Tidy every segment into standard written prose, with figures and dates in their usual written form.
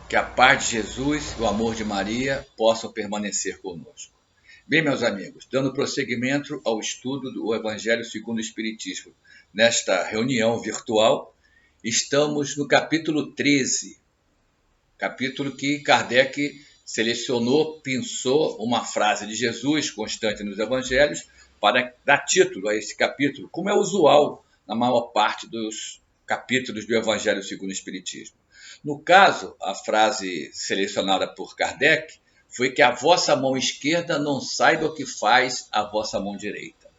Que a paz de Jesus e o amor de Maria possam permanecer conosco. Bem, meus amigos, dando prosseguimento ao estudo do Evangelho segundo o Espiritismo, nesta reunião virtual, estamos no capítulo 13, capítulo que Kardec selecionou, pensou uma frase de Jesus constante nos Evangelhos para dar título a esse capítulo, como é usual na maior parte dos capítulos do Evangelho segundo o Espiritismo. No caso, a frase selecionada por Kardec foi que a vossa mão esquerda não saiba o que faz a vossa mão direita.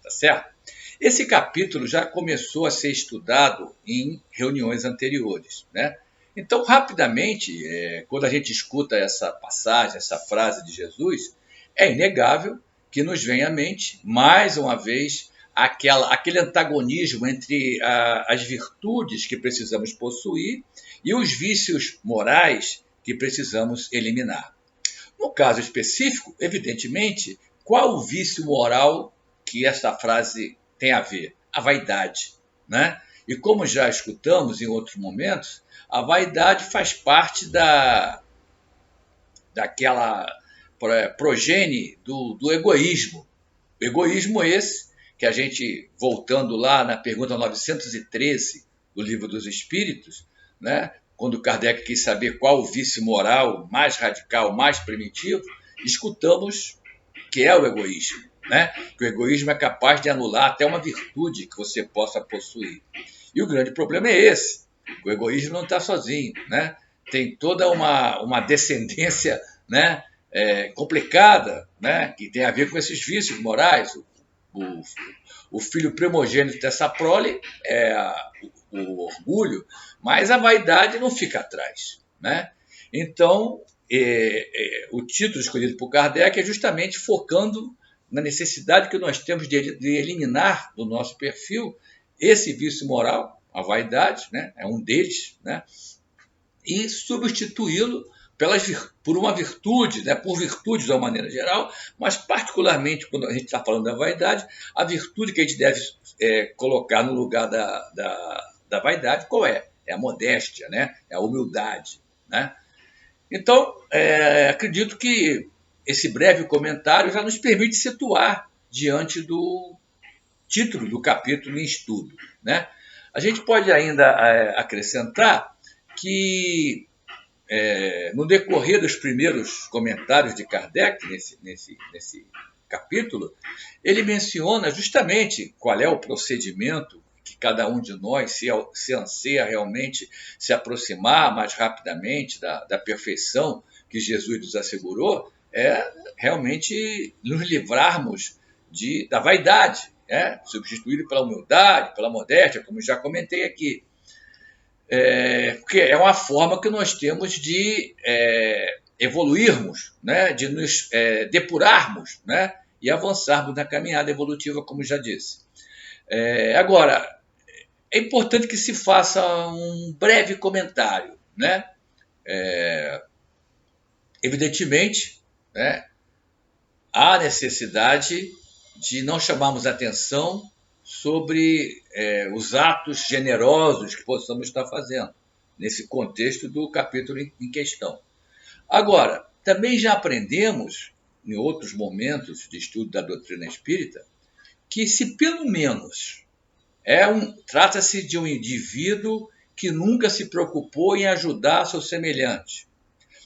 Tá certo? Esse capítulo já começou a ser estudado em reuniões anteriores, né? Então, rapidamente, quando a gente escuta essa passagem, essa frase de Jesus, é inegável que nos vem à mente, mais uma vez, aquele antagonismo entre as virtudes que precisamos possuir e os vícios morais que precisamos eliminar. No caso específico, evidentemente, qual o vício moral que esta frase tem a ver? A vaidade, né? E como já escutamos em outros momentos, a vaidade faz parte daquela progenie do egoísmo. O egoísmo esse, que a gente, voltando lá na pergunta 913 do Livro dos Espíritos, né, quando Kardec quis saber qual o vício moral mais radical, mais primitivo, escutamos que é o egoísmo. Né? Que o egoísmo é capaz de anular até uma virtude que você possa possuir. E o grande problema é esse. O egoísmo não está sozinho. Né? Tem toda uma descendência, né, complicada, né, que tem a ver com esses vícios morais. O filho primogênito dessa prole é o orgulho, mas a vaidade não fica atrás. Né? Então, o título escolhido por Kardec é justamente focando na necessidade que nós temos de eliminar do nosso perfil esse vício moral, a vaidade, né, é um deles, né, e substituí-lo por uma virtude, né, por virtudes de uma maneira geral, mas particularmente quando a gente está falando da vaidade, a virtude que a gente deve colocar no lugar da vaidade, qual é? É a modéstia, né, é a humildade. Né? Então, acredito que esse breve comentário já nos permite situar diante do título do capítulo em estudo. Né? A gente pode ainda acrescentar que, no decorrer dos primeiros comentários de Kardec, nesse capítulo, ele menciona justamente qual é o procedimento que cada um de nós, se anseia realmente se aproximar mais rapidamente da perfeição que Jesus nos assegurou, é realmente nos livrarmos da vaidade, substituído pela humildade, pela modéstia, como já comentei aqui. Porque é uma forma que nós temos de evoluirmos, né, de nos depurarmos, né, e avançarmos na caminhada evolutiva, como já disse. Agora, é importante que se faça um breve comentário. Né? Evidentemente, né, há necessidade de não chamarmos atenção sobre os atos generosos que possamos estar fazendo, nesse contexto do capítulo em questão. Agora, também já aprendemos, em outros momentos de estudo da doutrina espírita, que se pelo menos trata-se de um indivíduo que nunca se preocupou em ajudar seu semelhante,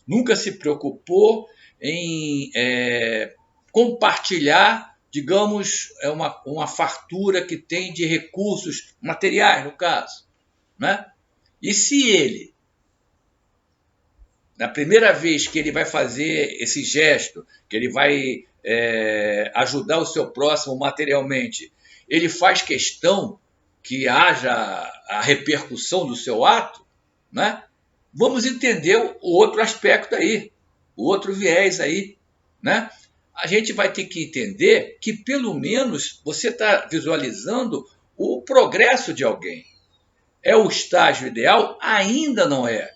nunca se preocupou em compartilhar, digamos, uma fartura que tem de recursos materiais, no caso. Né? E se ele, na primeira vez que ele vai fazer esse gesto, que ele vai ajudar o seu próximo materialmente, ele faz questão que haja a repercussão do seu ato, né? Vamos entender o outro aspecto aí, o outro viés aí. Né? A gente vai ter que entender que, pelo menos, você está visualizando o progresso de alguém. É o estágio ideal? Ainda não é.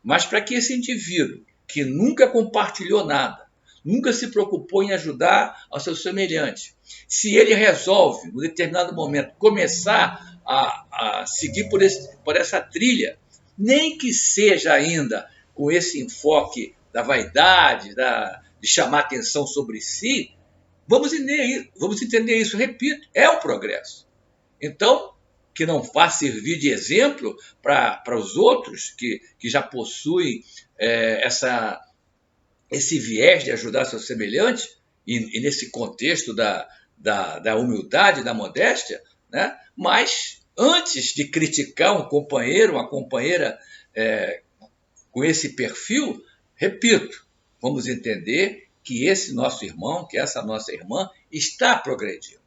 Mas para que esse indivíduo, que nunca compartilhou nada, nunca se preocupou em ajudar ao seu semelhante, se ele resolve, em determinado momento, começar a seguir por essa trilha, nem que seja ainda com esse enfoque da vaidade, de chamar atenção sobre si, vamos entender isso. Repito, é o progresso. Então, que não faz servir de exemplo para os outros que já possuem esse viés de ajudar seus semelhantes, e nesse contexto da humildade, da modéstia, né? Mas antes de criticar um companheiro, uma companheira com esse perfil, repito, vamos entender que esse nosso irmão, que essa nossa irmã está progredindo.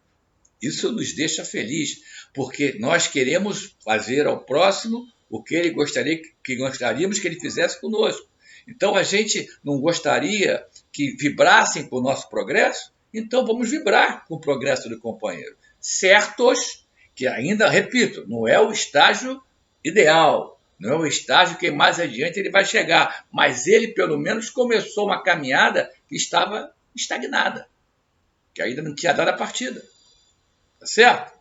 Isso nos deixa feliz, porque nós queremos fazer ao próximo o que ele gostaríamos que ele fizesse conosco. Então a gente não gostaria que vibrassem com o nosso progresso? Então vamos vibrar com o progresso do companheiro. Certos que ainda, repito, não é o estágio ideal, não é o estágio que mais adiante ele vai chegar, mas ele pelo menos começou uma caminhada que estava estagnada, que ainda não tinha dado a partida. Tá certo?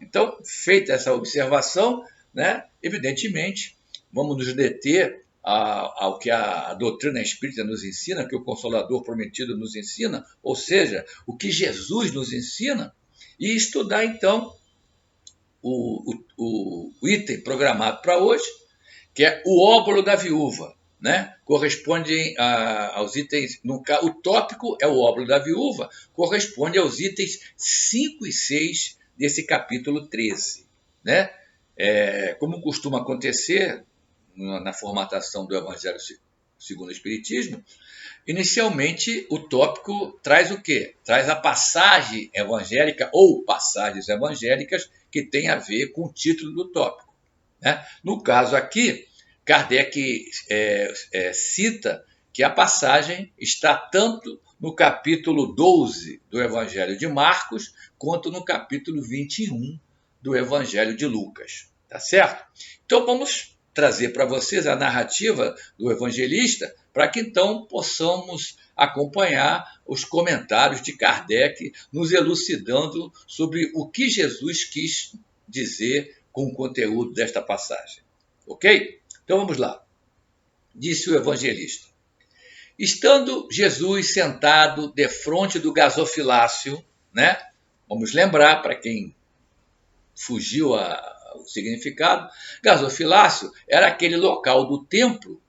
Então, feita essa observação, né, evidentemente, vamos nos deter ao que a doutrina espírita nos ensina, que o Consolador Prometido nos ensina, ou seja, o que Jesus nos ensina, e estudar, então, o item programado para hoje, que é o óbolo da viúva. Né? Corresponde aos itens, o tópico é o óbolo da viúva, corresponde aos itens 5 e 6 desse capítulo 13. Né? Como costuma acontecer na formatação do Evangelho segundo o Espiritismo, inicialmente o tópico traz o quê? Traz a passagem evangélica ou passagens evangélicas que tem a ver com o título do tópico. Né? No caso aqui, Kardec cita que a passagem está tanto no capítulo 12 do Evangelho de Marcos, quanto no capítulo 21 do Evangelho de Lucas. Tá certo? Então vamos trazer para vocês a narrativa do evangelista, para que então possamos acompanhar os comentários de Kardec, nos elucidando sobre o que Jesus quis dizer com o conteúdo desta passagem. Ok? Então vamos lá. Disse o evangelista: estando Jesus sentado defronte do gasofilácio, né? Vamos lembrar, para quem fugiu o significado, gasofilácio era aquele local do templo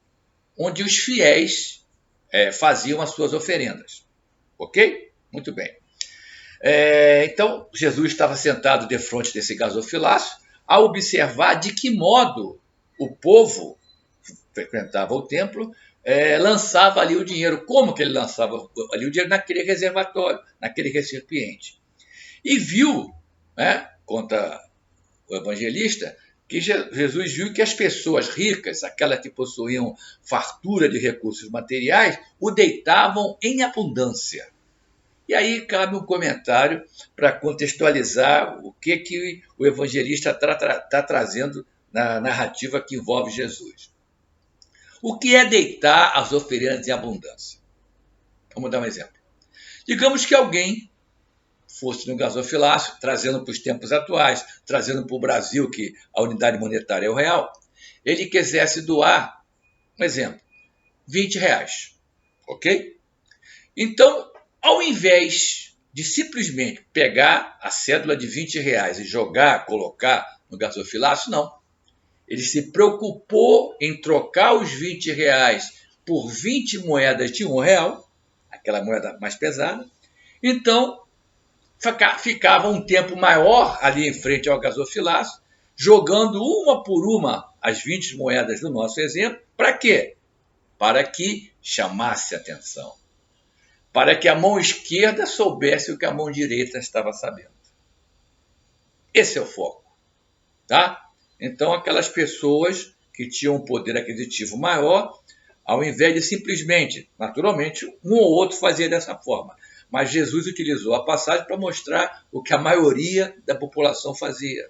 onde os fiéis faziam as suas oferendas. Ok? Muito bem. Então, Jesus estava sentado defronte desse gasofilácio, a observar de que modo o povo frequentava o templo, lançava ali o dinheiro. Como que ele lançava ali o dinheiro? Naquele reservatório, naquele recipiente. E viu, né, conta o evangelista, que Jesus viu que as pessoas ricas, aquelas que possuíam fartura de recursos materiais, o deitavam em abundância. E aí cabe um comentário para contextualizar o que o evangelista está trazendo na narrativa que envolve Jesus. O que é deitar as oferendas em abundância? Vamos dar um exemplo. Digamos que alguém fosse no gasofilácio, trazendo para os tempos atuais, trazendo para o Brasil, que a unidade monetária é o real, ele quisesse doar, um exemplo, R$20. Ok? Então, ao invés de simplesmente pegar a cédula de R$20 e colocar no gasofilácio, não. Ele se preocupou em trocar os R$20 por 20 moedas de R$1, aquela moeda mais pesada. Então, ficava um tempo maior ali em frente ao gasofilácio, jogando uma por uma as 20 moedas do nosso exemplo. Para quê? Para que chamasse atenção. Para que a mão esquerda soubesse o que a mão direita estava sabendo. Esse é o foco. Tá? Então, aquelas pessoas que tinham um poder aquisitivo maior, ao invés de simplesmente, naturalmente, um ou outro fazia dessa forma. Mas Jesus utilizou a passagem para mostrar o que a maioria da população fazia.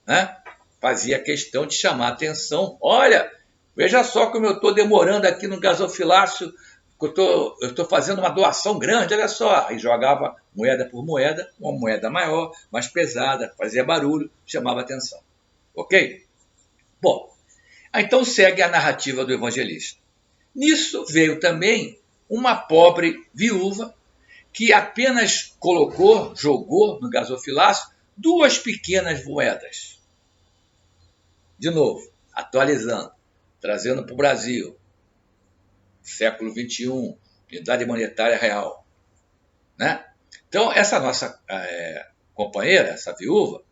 Né? Fazia questão de chamar a atenção. Olha, veja só como eu estou demorando aqui no gasofilácio, eu estou fazendo uma doação grande, olha só. Aí jogava moeda por moeda, uma moeda maior, mais pesada, fazia barulho, chamava atenção. Ok? Bom, Então segue a narrativa do evangelista. Nisso veio também uma pobre viúva que apenas jogou no gasofilácio 2 pequenas moedas. De novo, atualizando, trazendo para o Brasil, século XXI, unidade monetária real. Né? Então, essa nossa companheira, essa viúva,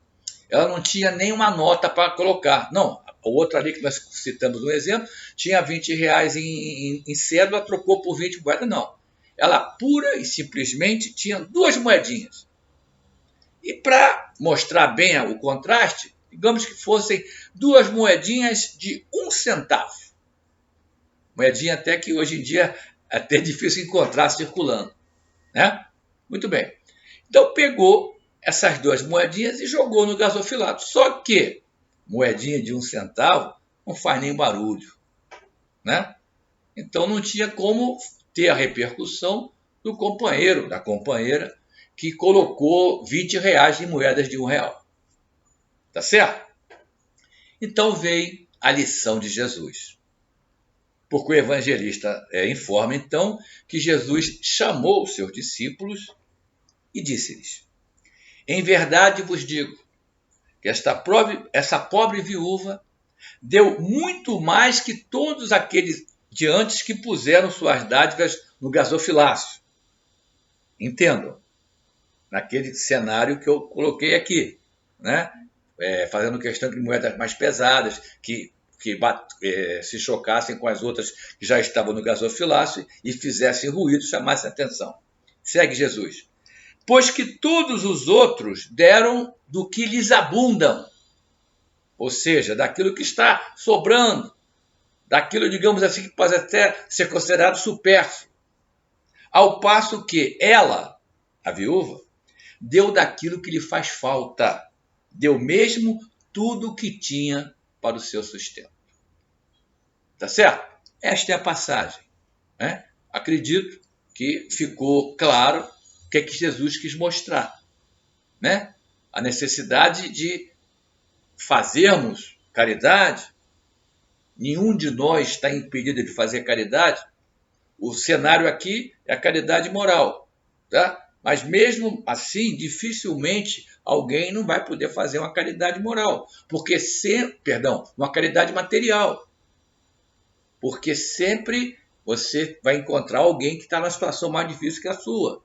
ela não tinha nenhuma nota para colocar. Não, o outro ali que nós citamos no exemplo, tinha R$ 20 em cédula, trocou por 20 moedas, não. Ela pura e simplesmente tinha 2 moedinhas. E para mostrar bem o contraste, digamos que fossem 2 moedinhas de 1 centavo. Moedinha até que hoje em dia é até difícil encontrar circulando. Né? Muito bem. Então pegou essas 2 moedinhas e jogou no gasofilato. Só que moedinha de 1 centavo não faz nem barulho. Né? Então não tinha como ter a repercussão do companheiro, da companheira, que colocou R$ 20 em moedas de R$1. Tá certo? Então veio a lição de Jesus. Porque o evangelista informa, então, que Jesus chamou os seus discípulos e disse-lhes: em verdade vos digo que essa pobre viúva deu muito mais que todos aqueles de antes que puseram suas dádivas no gasofilácio. Entendam, naquele cenário que eu coloquei aqui, né? Fazendo questão de moedas mais pesadas, que se chocassem com as outras que já estavam no gasofilácio e fizessem ruído, chamassem atenção. Segue Jesus. Pois que todos os outros deram do que lhes abundam, ou seja, daquilo que está sobrando, daquilo, digamos assim, que pode até ser considerado supérfluo. Ao passo que ela, a viúva, deu daquilo que lhe faz falta, deu mesmo tudo o que tinha para o seu sustento. Tá certo? Esta é a passagem. Né? Acredito que ficou claro o que é que Jesus quis mostrar. Né? A necessidade de fazermos caridade. Nenhum de nós está impedido de fazer caridade. O cenário aqui é a caridade moral. Tá? Mas mesmo assim, dificilmente alguém não vai poder fazer uma caridade moral. Uma caridade material. Porque sempre você vai encontrar alguém que está numa situação mais difícil que a sua.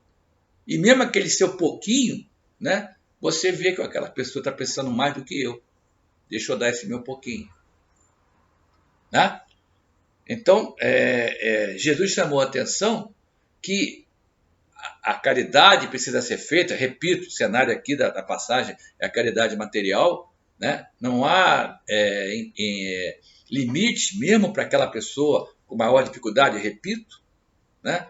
E mesmo aquele seu pouquinho, né, você vê que aquela pessoa está precisando mais do que eu. Deixa eu dar esse meu pouquinho. Né? Então, Jesus chamou a atenção que a caridade precisa ser feita, repito, o cenário aqui da passagem é a caridade material, né? Não há limite mesmo para aquela pessoa com maior dificuldade, repito, né?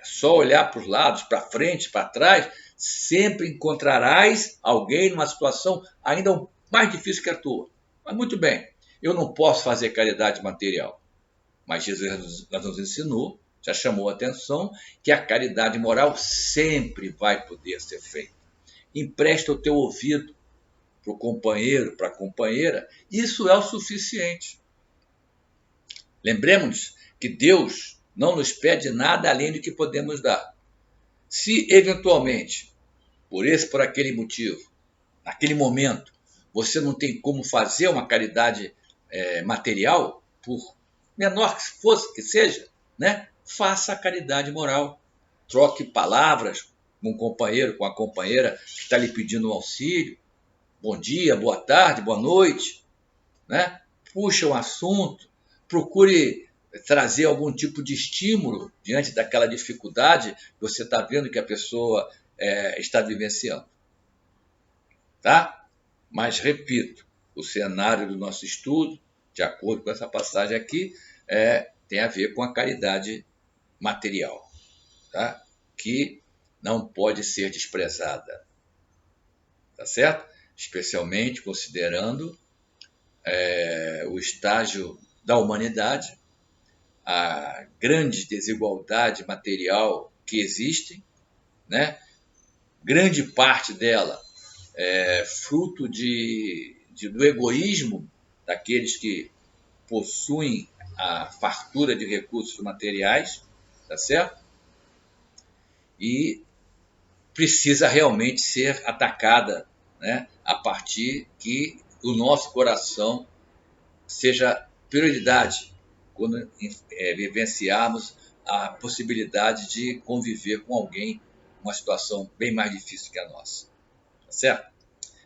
Só olhar para os lados, para frente, para trás, sempre encontrarás alguém numa situação ainda mais difícil que a tua. Mas muito bem, eu não posso fazer caridade material, mas Jesus nos ensinou, já chamou a atenção, que a caridade moral sempre vai poder ser feita. Empresta o teu ouvido para o companheiro, para a companheira, isso é o suficiente. Lembremos que Deus não nos pede nada além do que podemos dar. Se, eventualmente, por aquele motivo, naquele momento, você não tem como fazer uma caridade material, por menor que seja, né? Faça a caridade moral. Troque palavras com um companheiro, com a companheira que está lhe pedindo um auxílio. Bom dia, boa tarde, boa noite. Né? Puxa um assunto, procure trazer algum tipo de estímulo diante daquela dificuldade que você está vendo que a pessoa está vivenciando. Tá? Mas, repito, o cenário do nosso estudo, de acordo com essa passagem aqui, tem a ver com a caridade material, tá? Que não pode ser desprezada. Tá certo? Especialmente considerando o estágio da humanidade, a grande desigualdade material que existe, né? Grande parte dela fruto do egoísmo daqueles que possuem a fartura de recursos materiais, tá certo? E precisa realmente ser atacada, né, a partir que o nosso coração seja prioridade quando vivenciarmos a possibilidade de conviver com alguém uma situação bem mais difícil que a nossa, tá certo?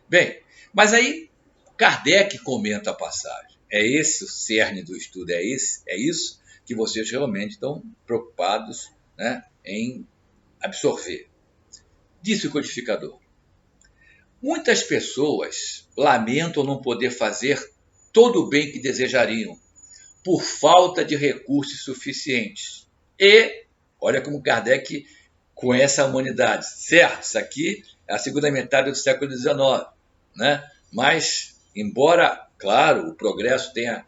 Bem, mas aí Kardec comenta a passagem. É esse o cerne do estudo, é isso que vocês realmente estão preocupados, né, em absorver. Disse o codificador: muitas pessoas lamentam não poder fazer todo o bem que desejariam, por falta de recursos suficientes. E, olha como Kardec conhece a humanidade. Certo, isso aqui é a segunda metade do século XIX, né? Mas, embora, claro, o progresso tenha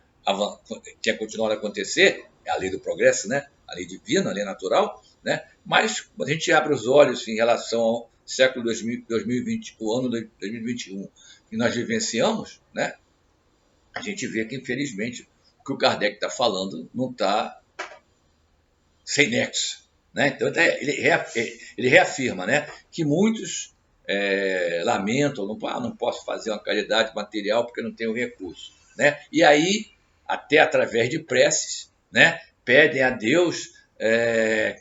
continuado a acontecer, é a lei do progresso, né? A lei divina, a lei natural, né? Mas, quando a gente abre os olhos em relação ao século 2020, o ano 2021 que nós vivenciamos, né? A gente vê que, infelizmente, o que o Kardec está falando não está sem nexo, né? Então, ele reafirma, né, que muitos lamentam, não posso fazer uma caridade material porque não tenho recurso, né? E aí, até através de preces, né, pedem a Deus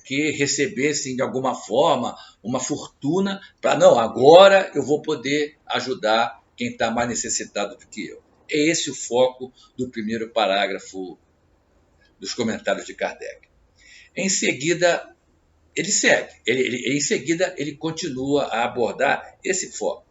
que recebessem de alguma forma uma fortuna para, não, agora eu vou poder ajudar quem está mais necessitado do que eu. É esse o foco do primeiro parágrafo dos comentários de Kardec. Em seguida, ele segue. Em seguida, ele continua a abordar esse foco.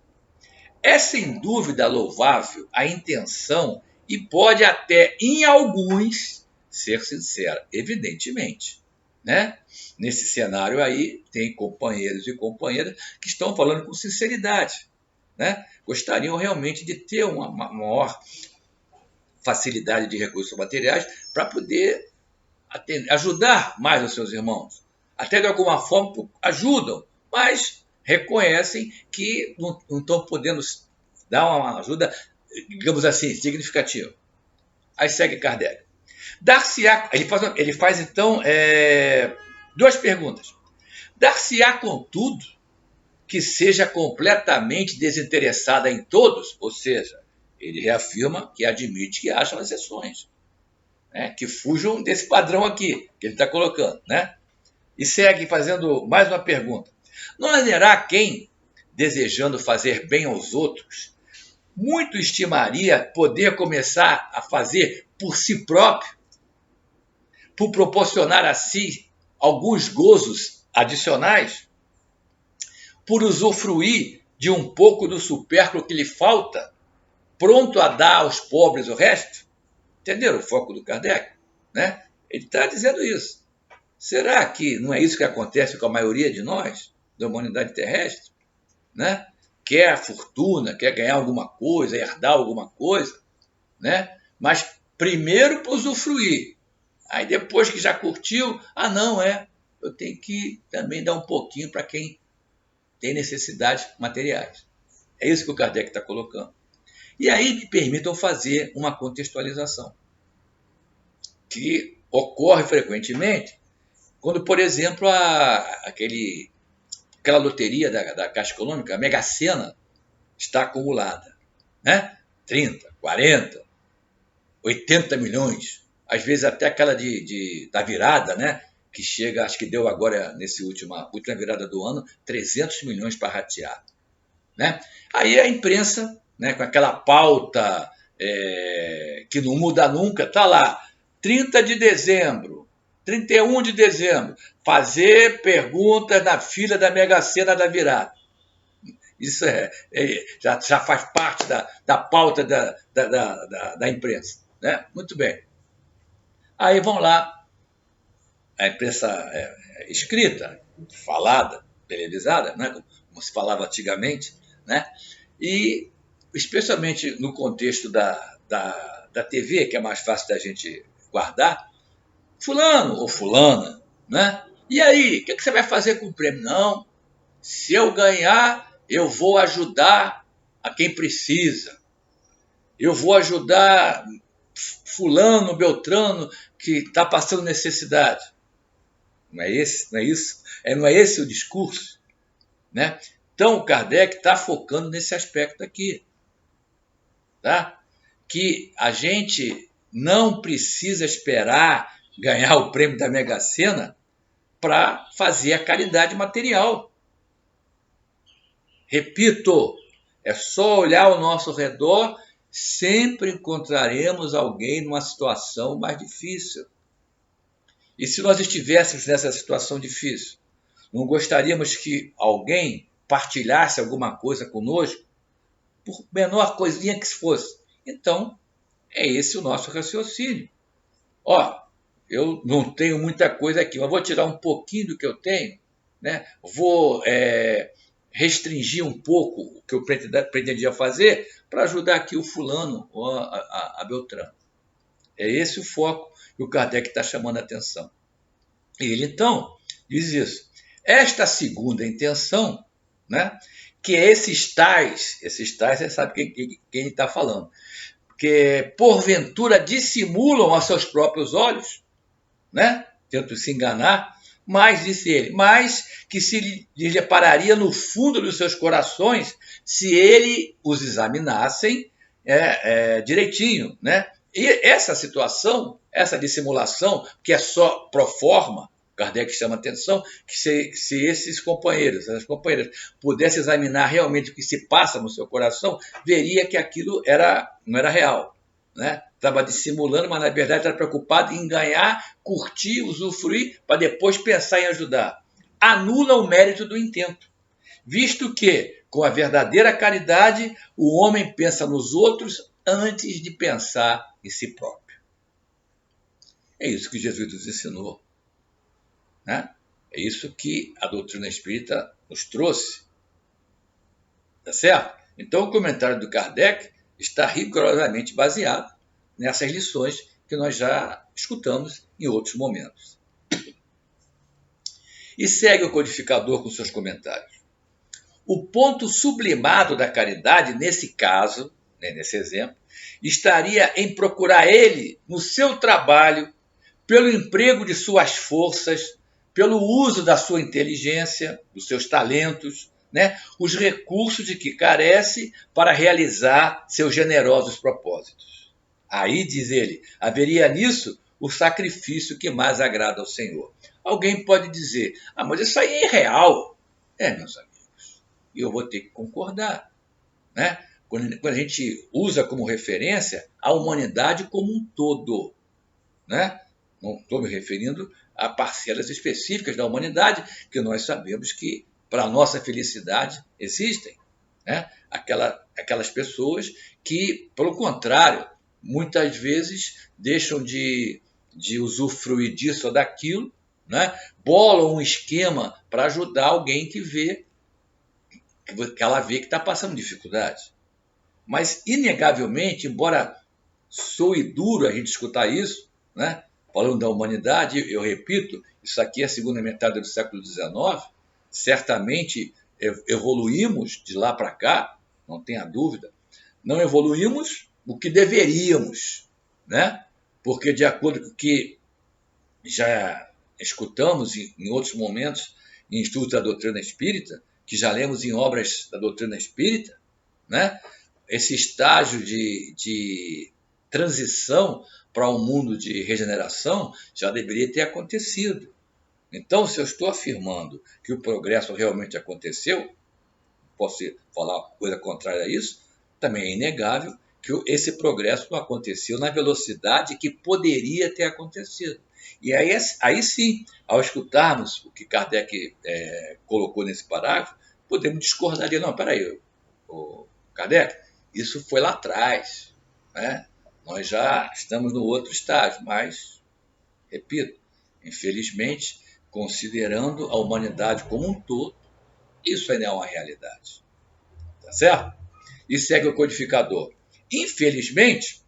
É sem dúvida louvável a intenção e pode até, em alguns, ser sincera, evidentemente, né? Nesse cenário aí, tem companheiros e companheiras que estão falando com sinceridade, né? Gostariam realmente de ter uma maior facilidade de recursos materiais para poder ajudar mais os seus irmãos. Até de alguma forma ajudam, mas reconhecem que não estão podendo dar uma ajuda, digamos assim, significativa. Aí segue Kardec. Dar-se-á, ele faz então duas perguntas. Dar-se-á, contudo, que seja completamente desinteressada em todos, ou seja, ele reafirma que admite que hajam exceções, né, que fujam desse padrão aqui, que ele está colocando, né? E segue fazendo mais uma pergunta. Não haverá quem, desejando fazer bem aos outros, muito estimaria poder começar a fazer por si próprio, por proporcionar a si alguns gozos adicionais, por usufruir de um pouco do supérfluo que lhe falta, pronto a dar aos pobres o resto? Entenderam o foco do Kardec? Né? Ele está dizendo isso. Será que não é isso que acontece com a maioria de nós, da humanidade terrestre? Né? Quer a fortuna, quer ganhar alguma coisa, herdar alguma coisa, né? Mas primeiro para usufruir. Aí depois que já curtiu, eu tenho que também dar um pouquinho para quem tem necessidades materiais. É isso que o Kardec está colocando. E aí me permitam fazer uma contextualização, que ocorre frequentemente quando, por exemplo, aquela loteria da Caixa Econômica, a Mega Sena, está acumulada, né? 30, 40, 80 milhões, às vezes até aquela da virada, né? Que chega, acho que deu agora, nessa última virada do ano, 300 milhões para ratear, né? Aí a imprensa, né, com aquela pauta que não muda nunca, está lá, 30 de dezembro, 31 de dezembro, fazer perguntas na fila da Mega Sena da virada. Isso já faz parte da pauta da imprensa, né? Muito bem. Aí vão lá, a imprensa escrita, falada, televisada, né? Como se falava antigamente, né? E, especialmente no contexto da TV, que é mais fácil da gente guardar, fulano ou fulana, né? E aí, o que você vai fazer com o prêmio? Não, se eu ganhar, eu vou ajudar a quem precisa. Eu vou ajudar fulano, beltrano, que está passando necessidade. Não é isso? Não é esse o discurso? Né? Então, o Kardec está focando nesse aspecto aqui. Tá? Que a gente não precisa esperar ganhar o prêmio da Mega Sena para fazer a caridade material. Repito, é só olhar ao nosso redor, sempre encontraremos alguém numa situação mais difícil. E se nós estivéssemos nessa situação difícil, não gostaríamos que alguém partilhasse alguma coisa conosco, por menor coisinha que fosse? Então, é esse o nosso raciocínio. Ó, eu não tenho muita coisa aqui, mas vou tirar um pouquinho do que eu tenho, né? Vou restringir um pouco o que eu pretendia fazer para ajudar aqui o fulano ou a Beltrano. É esse o foco que o Kardec está chamando a atenção. Ele, então, diz isso. Esta segunda intenção, né, que é esses tais, você sabe quem está falando, que porventura dissimulam a seus próprios olhos, né, tentam se enganar, mas, disse ele, mas que se lhes depararia no fundo dos seus corações se ele os examinassem direitinho, né? E essa situação, essa dissimulação, que é só pro forma, Kardec chama atenção, que se esses companheiros, essas companheiras, pudessem examinar realmente o que se passa no seu coração, veria que aquilo não era real. Né? Estava dissimulando, mas na verdade estava preocupado em ganhar, curtir, usufruir, para depois pensar em ajudar. Anula o mérito do intento, visto que, com a verdadeira caridade, o homem pensa nos outros antes de pensar em si próprio. É isso que Jesus nos ensinou. Né? É isso que a doutrina espírita nos trouxe. Tá certo? Então, o comentário do Kardec está rigorosamente baseado nessas lições que nós já escutamos em outros momentos. E segue o codificador com seus comentários. O ponto sublimado da caridade, nesse caso, nesse exemplo, estaria em procurar ele, no seu trabalho, pelo emprego de suas forças, pelo uso da sua inteligência, dos seus talentos, né, os recursos de que carece para realizar seus generosos propósitos. Aí, diz ele, haveria nisso o sacrifício que mais agrada ao Senhor. Alguém pode dizer, mas isso aí é irreal. Meus amigos, e eu vou ter que concordar. Né? Quando a gente usa como referência a humanidade como um todo. Né? Não estou me referindo a parcelas específicas da humanidade, que nós sabemos que, para a nossa felicidade, existem. Né? Aquelas pessoas que, pelo contrário, muitas vezes deixam de usufruir disso ou daquilo, né? Bolam um esquema para ajudar alguém que ela vê que está passando dificuldade. Mas, inegavelmente, embora soe duro a gente escutar isso, né? Falando da humanidade, eu repito, isso aqui é a segunda metade do século XIX, certamente evoluímos de lá para cá, não tenha dúvida, não evoluímos o que deveríamos, né? Porque, de acordo com o que já escutamos em outros momentos em estudos da doutrina espírita, que já lemos em obras da doutrina espírita, né? Esse estágio de transição para um mundo de regeneração já deveria ter acontecido. Então, se eu estou afirmando que o progresso realmente aconteceu, posso falar coisa contrária a isso, também é inegável que esse progresso não aconteceu na velocidade que poderia ter acontecido. E aí sim, ao escutarmos o que Kardec colocou nesse parágrafo, podemos discordar de, não, peraí, Kardec, isso foi lá atrás, né? Nós já estamos no outro estágio, mas, repito, infelizmente, considerando a humanidade como um todo, isso ainda é uma realidade. Tá certo? E segue o codificador. Infelizmente,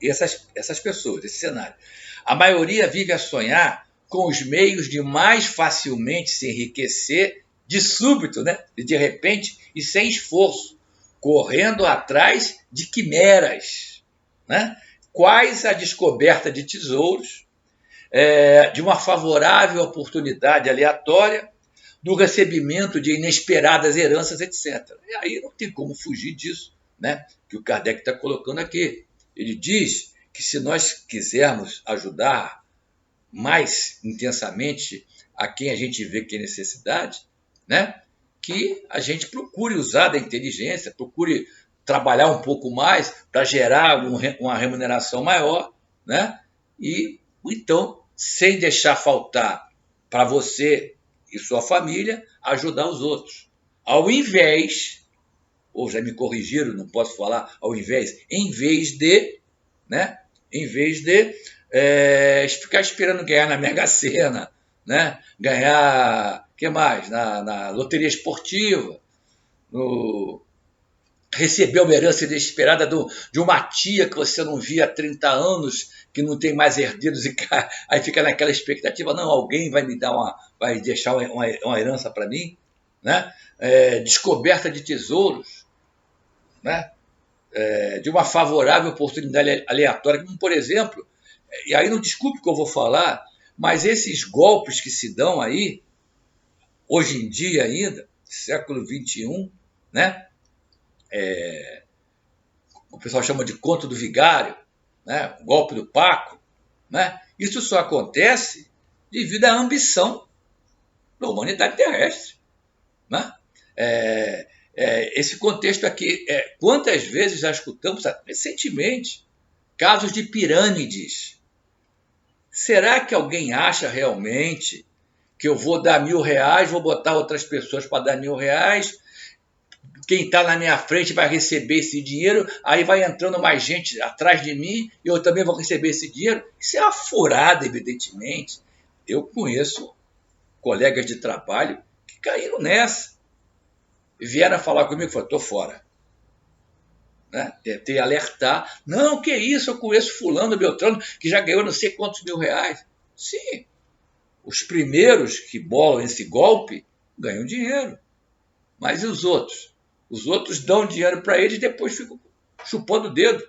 essas pessoas, esse cenário, a maioria vive a sonhar com os meios de mais facilmente se enriquecer de súbito, né? De repente e sem esforço, correndo atrás de quimeras, né? quais a descoberta de tesouros, de uma favorável oportunidade aleatória, do recebimento de inesperadas heranças, etc. E aí não tem como fugir disso, né? Que o Kardec está colocando aqui. Ele diz que se nós quisermos ajudar mais intensamente a quem a gente vê que tem necessidade, né? Que a gente procure usar da inteligência, procure trabalhar um pouco mais para gerar uma remuneração maior, né? E então, sem deixar faltar para você e sua família, ajudar os outros. Ao invés, ou já me corrigiram, não posso falar ao invés, em vez de, né? Em vez de ficar esperando ganhar na Mega Sena, né? Ganhar, que mais? Na loteria esportiva, receber uma herança inesperada de uma tia que você não via há 30 anos, que não tem mais herdeiros, e aí fica naquela expectativa, não, alguém vai me dar vai deixar uma herança para mim, né? Descoberta de tesouros, né? De uma favorável oportunidade aleatória, como por exemplo, e aí não desculpe o que eu vou falar, mas esses golpes que se dão aí, hoje em dia ainda, século XXI, né? O pessoal chama de conto do vigário, né? Golpe do Paco, né? Isso só acontece devido à ambição da humanidade terrestre, né? Esse contexto aqui, quantas vezes já escutamos recentemente casos de pirâmides? Será que alguém acha realmente que eu vou dar R$1.000, vou botar outras pessoas para dar R$1.000, quem está na minha frente vai receber esse dinheiro, aí vai entrando mais gente atrás de mim e eu também vou receber esse dinheiro? Isso é uma furada, evidentemente. Eu conheço colegas de trabalho que caíram nessa. E vieram falar comigo e falaram, estou fora. Né? Tentei alertar. Não, que isso, eu conheço fulano, Beltrano, que já ganhou não sei quantos R$1.000. Sim, os primeiros que bolam esse golpe ganham dinheiro. Mas e os outros? Os outros dão dinheiro para eles e depois ficam chupando o dedo.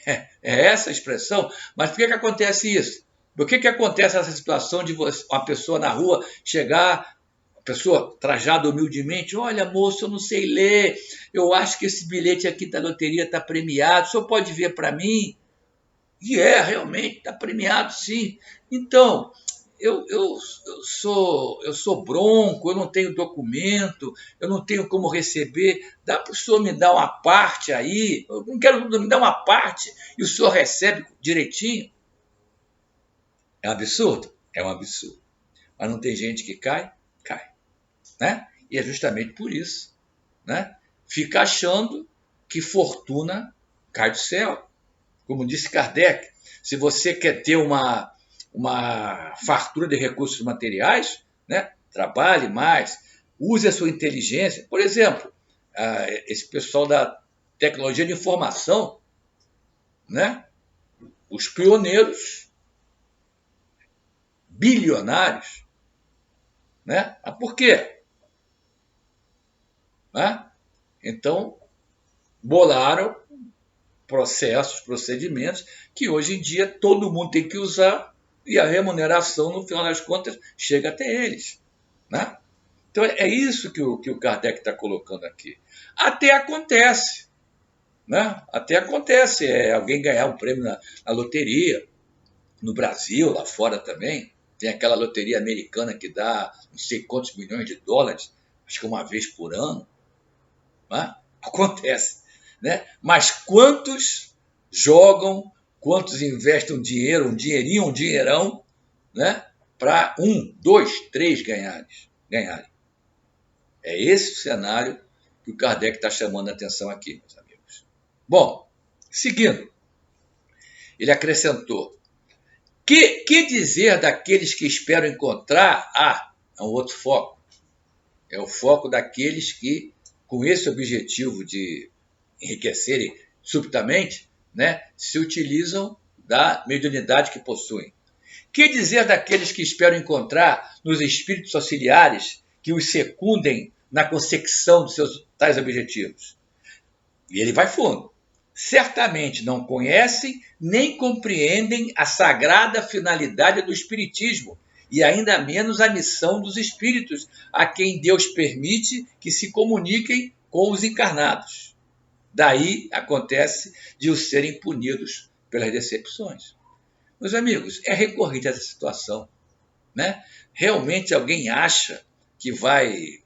É essa a expressão. Mas por que acontece isso? Por que acontece essa situação de uma pessoa na rua chegar, uma pessoa trajada humildemente, olha, moço, eu não sei ler, eu acho que esse bilhete aqui da loteria está premiado, o senhor pode ver para mim? E realmente, está premiado sim. Então, eu sou bronco, eu não tenho documento, eu não tenho como receber, dá para o senhor me dar uma parte aí? Eu não quero me dar uma parte e o senhor recebe direitinho? É um absurdo? É um absurdo. Mas não tem gente que cai? Cai. Né? E é justamente por isso. Né? Fica achando que fortuna cai do céu. Como disse Kardec, se você quer ter uma fartura de recursos materiais, né? Trabalhe mais, use a sua inteligência. Por exemplo, esse pessoal da tecnologia de informação, né? Os pioneiros, bilionários, né? Mas por quê? Né? Então, bolaram processos, procedimentos que hoje em dia todo mundo tem que usar e a remuneração, no final das contas, chega até eles. Né? Então, é isso que o Kardec está colocando aqui. Até acontece. Né? Até acontece alguém ganhar um prêmio na loteria, no Brasil, lá fora também. Tem aquela loteria americana que dá não sei quantos milhões de dólares, acho que uma vez por ano. Né? Acontece. Né? Mas quantos jogam, quantos investem dinheiro, um dinheirinho, um dinheirão, né? Para 1, 2, 3 ganharem. É esse o cenário que o Kardec está chamando a atenção aqui, meus amigos. Bom, seguindo, ele acrescentou, que dizer daqueles que esperam encontrar? É um outro foco. É o foco daqueles que, com esse objetivo de enriquecerem subitamente, né, se utilizam da mediunidade que possuem. Que dizer daqueles que esperam encontrar nos espíritos auxiliares que os secundem na consecução de seus tais objetivos? E ele vai fundo. certamente não conhecem nem compreendem a sagrada finalidade do Espiritismo e ainda menos a missão dos espíritos, a quem Deus permite que se comuniquem com os encarnados. Daí acontece de os serem punidos pelas decepções. Meus amigos, é recorrente essa situação, né? Realmente alguém acha que vai,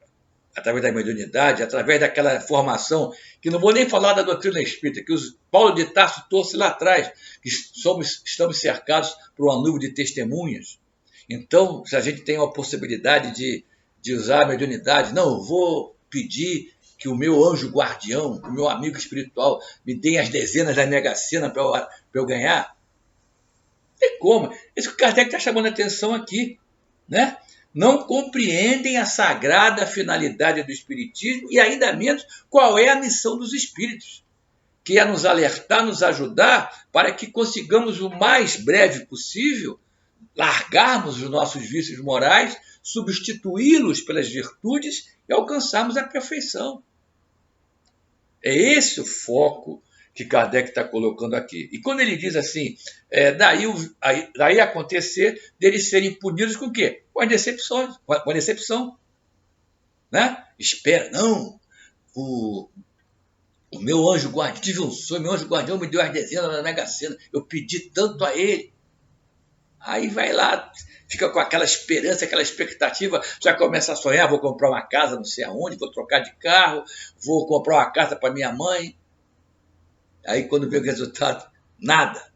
através da mediunidade, através daquela formação, que não vou nem falar da doutrina espírita, que Paulo de Tarso trouxe lá atrás, que estamos cercados por uma nuvem de testemunhas. Então, se a gente tem uma possibilidade de usar a mediunidade, não, eu vou pedir que o meu anjo guardião, o meu amigo espiritual, me dê as dezenas da Mega Sena para eu ganhar. Não tem como. Isso que o Kardec está chamando a atenção aqui, né? Não compreendem a sagrada finalidade do Espiritismo e ainda menos qual é a missão dos espíritos, que é nos alertar, nos ajudar para que consigamos o mais breve possível largarmos os nossos vícios morais, substituí-los pelas virtudes e alcançarmos a perfeição. É esse o foco que Kardec está colocando aqui. E quando ele diz assim, daí acontecer deles serem punidos com o quê? Com as decepções, com a decepção. Né? Espera, não, o meu anjo guardião, tive um sonho, meu anjo guardião me deu as dezenas da Mega Sena, eu pedi tanto a ele. Aí vai lá, fica com aquela esperança, aquela expectativa, já começa a sonhar, vou comprar uma casa não sei aonde, vou trocar de carro, vou comprar uma casa para minha mãe. Aí quando vê o resultado, nada.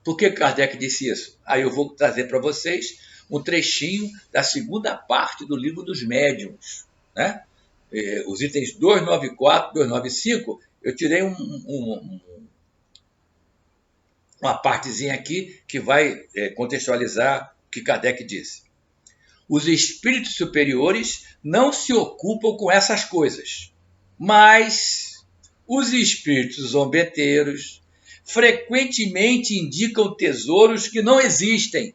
Por que Kardec disse isso? Aí eu vou trazer para vocês um trechinho da segunda parte do Livro dos Médiuns. Né? Os itens 294, 295, eu tirei uma partezinha aqui que vai contextualizar o que Kardec disse. Os espíritos superiores não se ocupam com essas coisas, mas os espíritos zombeteiros frequentemente indicam tesouros que não existem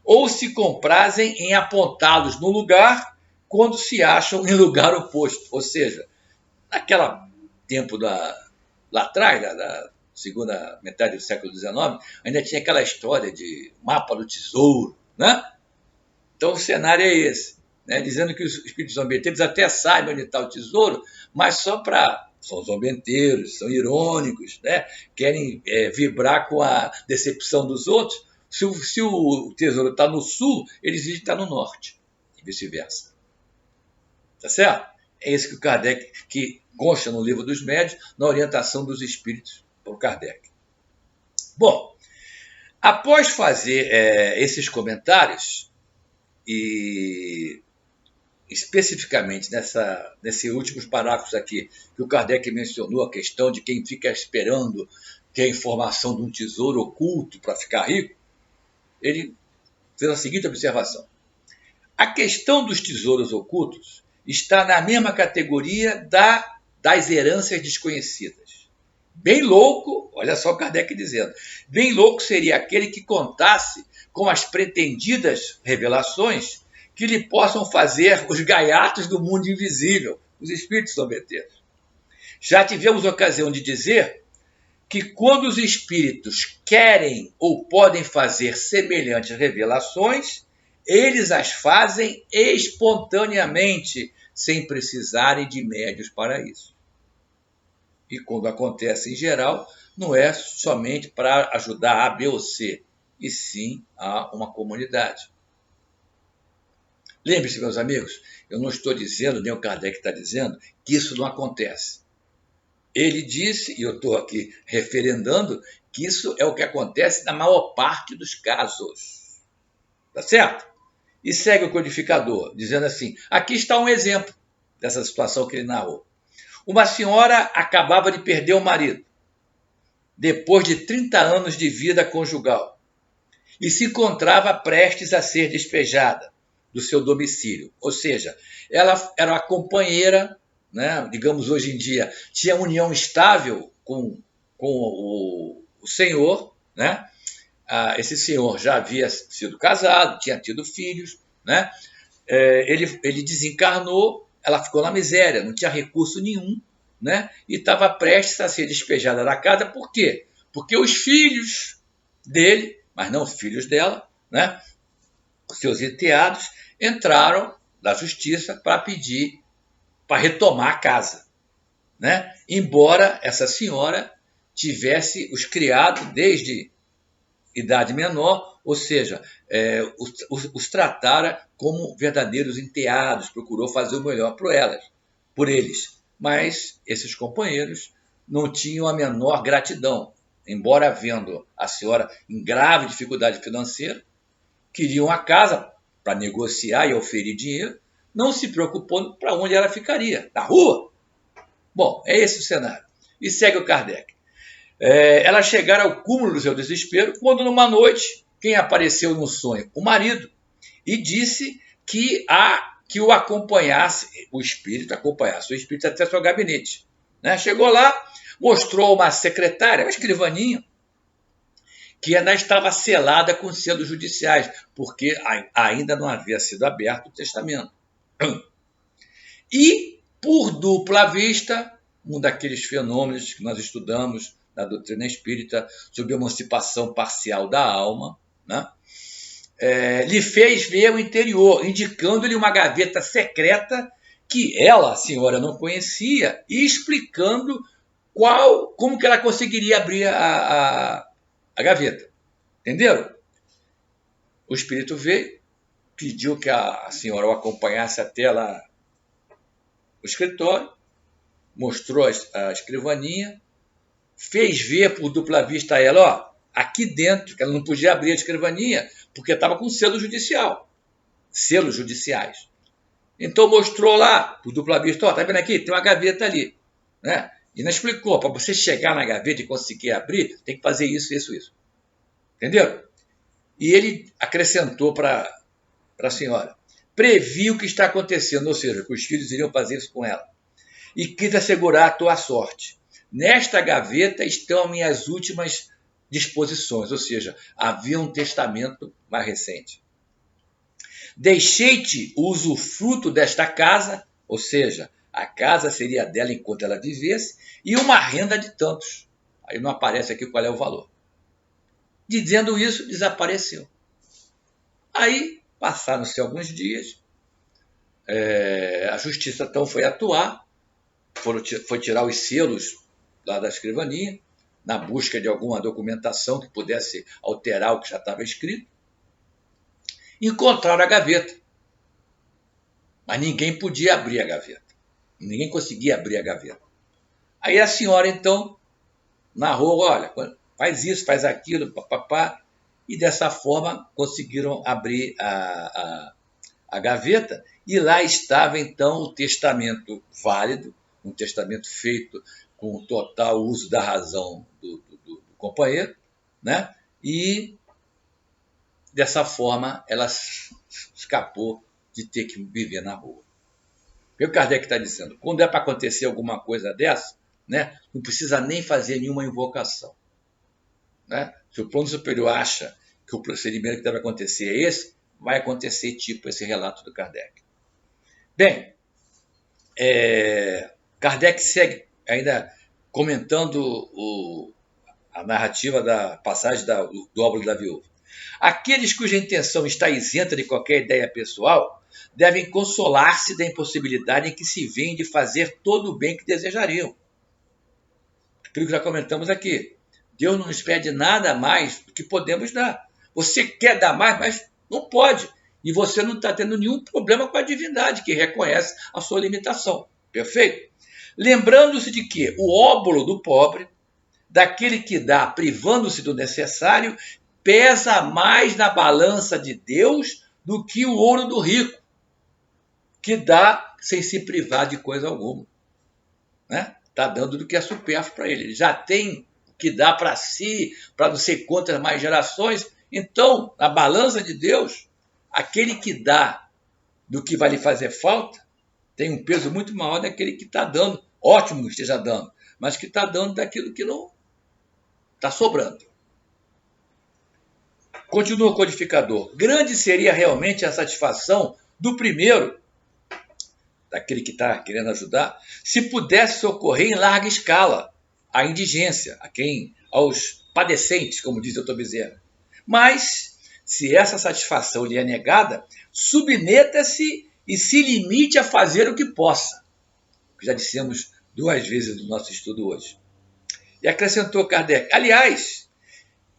ou se comprazem em apontá-los no lugar quando se acham em lugar oposto. Ou seja, naquele tempo lá atrás, da segunda metade do século XIX, ainda tinha aquela história de mapa do tesouro, né? Então o cenário é esse, né? Dizendo que os espíritos zombeteiros até sabem onde está o tesouro, mas só para... São zombeteiros, são irônicos, né? Querem vibrar com a decepção dos outros. Se o tesouro está no sul, eles dizem que está no norte, e vice-versa. Tá certo? É isso que o Kardec, que consta no Livro dos Médiuns, na orientação dos espíritos por Kardec. Bom, após fazer esses comentários, e especificamente nesses últimos parágrafos aqui, que o Kardec mencionou a questão de quem fica esperando ter a informação de um tesouro oculto para ficar rico, ele fez a seguinte observação. A questão dos tesouros ocultos está na mesma categoria das heranças desconhecidas. Bem louco, olha só o Kardec dizendo, bem louco seria aquele que contasse com as pretendidas revelações que lhe possam fazer os gaiatos do mundo invisível, os espíritos zombeteiros. Já tivemos ocasião de dizer que quando os espíritos querem ou podem fazer semelhantes revelações, eles as fazem espontaneamente, sem precisarem de médios para isso. E quando acontece em geral, não é somente para ajudar A, B ou C, e sim a uma comunidade. Lembre-se, meus amigos, eu não estou dizendo, nem o Kardec está dizendo, que isso não acontece. Ele disse, e eu estou aqui referendando, que isso é o que acontece na maior parte dos casos. Tá certo? E segue o codificador, dizendo assim, aqui está um exemplo dessa situação que ele narrou. Uma senhora acabava de perder o marido, depois de 30 anos de vida conjugal, e se encontrava prestes a ser despejada do seu domicílio. Ou seja, ela era uma companheira, né, digamos hoje em dia, tinha união estável com o senhor, né? Esse senhor já havia sido casado, tinha tido filhos, né? Ele desencarnou, ela ficou na miséria, não tinha recurso nenhum, né? E estava prestes a ser despejada da casa. Por quê? Porque os filhos dele, mas não os filhos dela, né? Os seus enteados, entraram da justiça para pedir, para retomar a casa, né? Embora essa senhora tivesse os criados desde idade menor, ou seja, os tratara como verdadeiros enteados, procurou fazer o melhor por eles. Mas esses companheiros não tinham a menor gratidão, embora vendo a senhora em grave dificuldade financeira, queriam a casa para negociar e oferir dinheiro, não se preocupando para onde ela ficaria, na rua. Bom, é esse o cenário. E segue o Kardec. Ela chegara ao cúmulo do seu desespero quando, numa noite, quem apareceu no sonho? O marido. E disse que o acompanhasse, o espírito até seu gabinete. Né? Chegou lá, mostrou uma secretária, uma escrivaninha, que ainda estava selada com selos judiciais, porque ainda não havia sido aberto o testamento. E, por dupla vista, um daqueles fenômenos que nós estudamos na doutrina espírita sobre a emancipação parcial da alma, né? Lhe fez ver o interior, indicando-lhe uma gaveta secreta que ela, a senhora, não conhecia, e explicando como que ela conseguiria abrir a gaveta. Entenderam? O espírito veio, pediu que a senhora o acompanhasse até lá o escritório, mostrou a escrivaninha, fez ver por dupla vista a ela, ó, aqui dentro, que ela não podia abrir a escrivaninha, porque estava com selo judicial, selos judiciais. Então mostrou lá, por dupla vista, ó, tá vendo aqui? Tem uma gaveta ali, né? E não explicou, para você chegar na gaveta e conseguir abrir, tem que fazer isso, isso, isso. Entenderam? E ele acrescentou para a senhora, previu o que está acontecendo, ou seja, que os filhos iriam fazer isso com ela, e quis assegurar a tua sorte. Nesta gaveta estão minhas últimas disposições, ou seja, havia um testamento mais recente. Deixei-te o usufruto desta casa, ou seja, a casa seria dela enquanto ela vivesse, e uma renda de tantos. Aí não aparece aqui qual é o valor. Dizendo isso, desapareceu. Aí, passaram-se alguns dias, a justiça então foi atuar, foi tirar os selos lá da escrivaninha, na busca de alguma documentação que pudesse alterar o que já estava escrito. Encontraram a gaveta, mas ninguém podia abrir a gaveta. Ninguém conseguia abrir a gaveta. Aí a senhora, então, narrou, olha, faz isso, faz aquilo, papapá, e dessa forma conseguiram abrir a gaveta, e lá estava, então, o testamento válido, um testamento feito com o total uso da razão do companheiro, né? E dessa forma ela escapou de ter que viver na rua. O Kardec está dizendo, quando é para acontecer alguma coisa dessa, né, não precisa nem fazer nenhuma invocação. Né? Se o plano superior acha que o procedimento que deve acontecer é esse, vai acontecer tipo esse relato do Kardec. Bem, Kardec segue ainda comentando a narrativa da passagem do óbolo da viúva. Aqueles cuja intenção está isenta de qualquer ideia pessoal devem consolar-se da impossibilidade em que se veem de fazer todo o bem que desejariam. Aquilo que já comentamos aqui. Deus não nos pede nada mais do que podemos dar. Você quer dar mais, mas não pode. E você não está tendo nenhum problema com a divindade, que reconhece a sua limitação. Perfeito? Lembrando-se de que o óbolo do pobre, daquele que dá privando-se do necessário, pesa mais na balança de Deus do que o ouro do rico, que dá sem se privar de coisa alguma. Né? Está dando do que é supérfluo para ele. Ele já tem o que dá para si, para não sei quantas mais gerações. Então, na balança de Deus, aquele que dá do que vai lhe fazer falta tem um peso muito maior daquele que está dando. Ótimo que esteja dando, mas que está dando daquilo que não está sobrando. Continua o codificador. Grande seria realmente a satisfação do primeiro daquele que está querendo ajudar, se pudesse socorrer em larga escala a indigência, aos padecentes, como diz o Dr. Bezerra. Mas, se essa satisfação lhe é negada, submeta-se e se limite a fazer o que possa. Já dissemos 2 vezes no nosso estudo hoje. E acrescentou Kardec, aliás,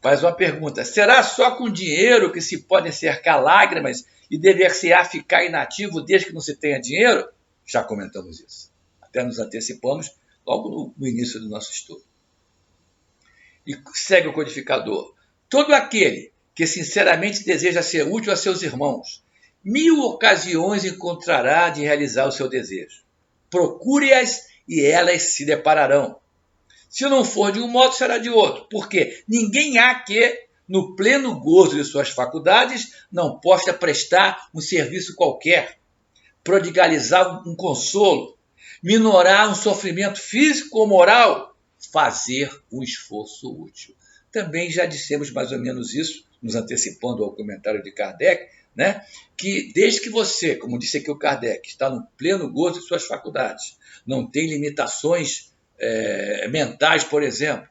faz uma pergunta, será só com dinheiro que se podem cercar lágrimas e dever-se-á ficar inativo desde que não se tenha dinheiro? Já comentamos isso. Até nos antecipamos logo no início do nosso estudo. E segue o codificador. Todo aquele que sinceramente deseja ser útil a seus irmãos, 1000 ocasiões encontrará de realizar o seu desejo. Procure-as e elas se depararão. Se não for de um modo, será de outro. Porque ninguém há que, no pleno gozo de suas faculdades, não possa prestar um serviço qualquer, prodigalizar um consolo, minorar um sofrimento físico ou moral, fazer um esforço útil. Também já dissemos mais ou menos isso, nos antecipando ao comentário de Kardec, né? Que desde que você, como disse aqui o Kardec, está no pleno gozo de suas faculdades, não tem limitações mentais, por exemplo,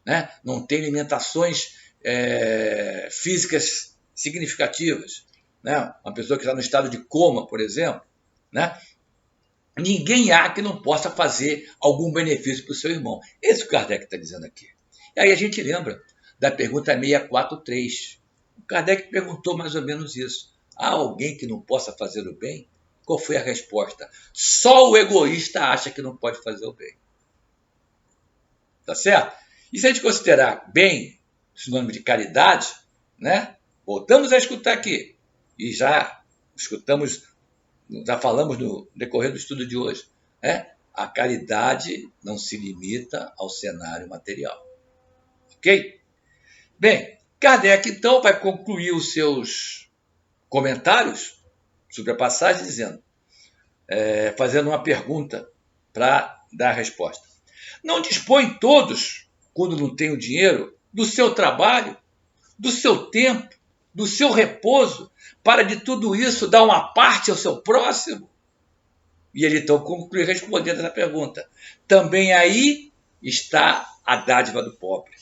né? Não tem limitações físicas significativas, né? Uma pessoa que está no estado de coma, por exemplo, né? Ninguém há que não possa fazer algum benefício para o seu irmão. Esse que o Kardec está dizendo aqui. E aí a gente lembra da pergunta 643. O Kardec perguntou mais ou menos isso. Há alguém que não possa fazer o bem? Qual foi a resposta? Só o egoísta acha que não pode fazer o bem. Tá certo? E se a gente considerar bem sinônimo de caridade, né? Voltamos a escutar aqui. E já falamos no decorrer do estudo de hoje. A caridade não se limita ao cenário material. Ok? Bem, Kardec, então, vai concluir os seus comentários sobre a passagem, dizendo, fazendo uma pergunta para dar a resposta. Não dispõem todos, quando não têm o dinheiro, do seu trabalho, do seu tempo, do seu repouso, para de tudo isso dar uma parte ao seu próximo? E ele então conclui respondendo essa pergunta. Também aí está a dádiva do pobre.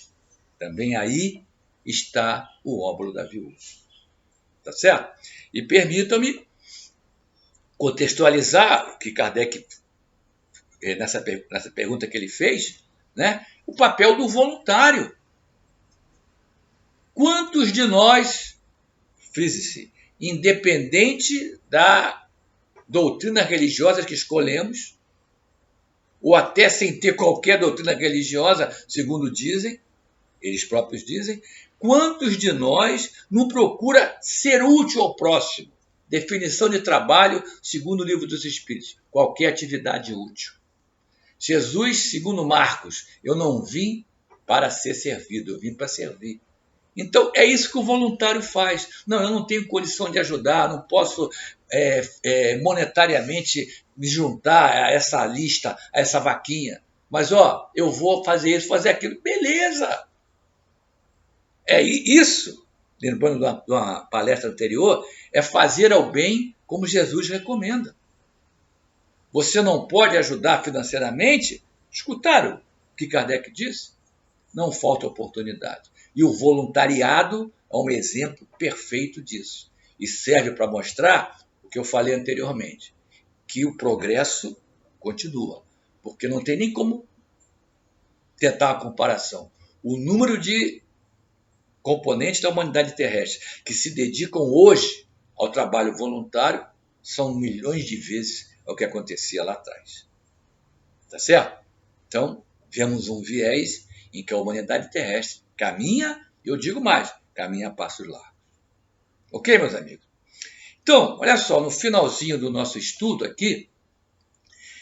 Também aí está o óbolo da viúva. Tá certo? E permitam-me contextualizar o que Kardec, nessa pergunta que ele fez, né? O papel do voluntário. Quantos de nós, frise-se, independente da doutrina religiosa que escolhemos, ou até sem ter qualquer doutrina religiosa, segundo dizem, eles próprios dizem, quantos de nós não procura ser útil ao próximo? Definição de trabalho, segundo o Livro dos Espíritos, qualquer atividade útil. Jesus, segundo Marcos, eu não vim para ser servido, eu vim para servir. Então, é isso que o voluntário faz. Não, eu não tenho condição de ajudar, não posso monetariamente me juntar a essa lista, a essa vaquinha. Mas, eu vou fazer isso, fazer aquilo. Beleza! É isso, lembrando de uma palestra anterior, é fazer ao bem como Jesus recomenda. Você não pode ajudar financeiramente? Escutaram o que Kardec disse? Não falta oportunidade. E o voluntariado é um exemplo perfeito disso. E serve para mostrar o que eu falei anteriormente, que o progresso continua. Porque não tem nem como tentar uma comparação. O número de componentes da humanidade terrestre que se dedicam hoje ao trabalho voluntário são milhões de vezes ao que acontecia lá atrás. Tá certo? Então, vemos um viés em que a humanidade terrestre caminha, eu digo mais, caminha a passos largos. Ok, meus amigos? Então, olha só, no finalzinho do nosso estudo aqui,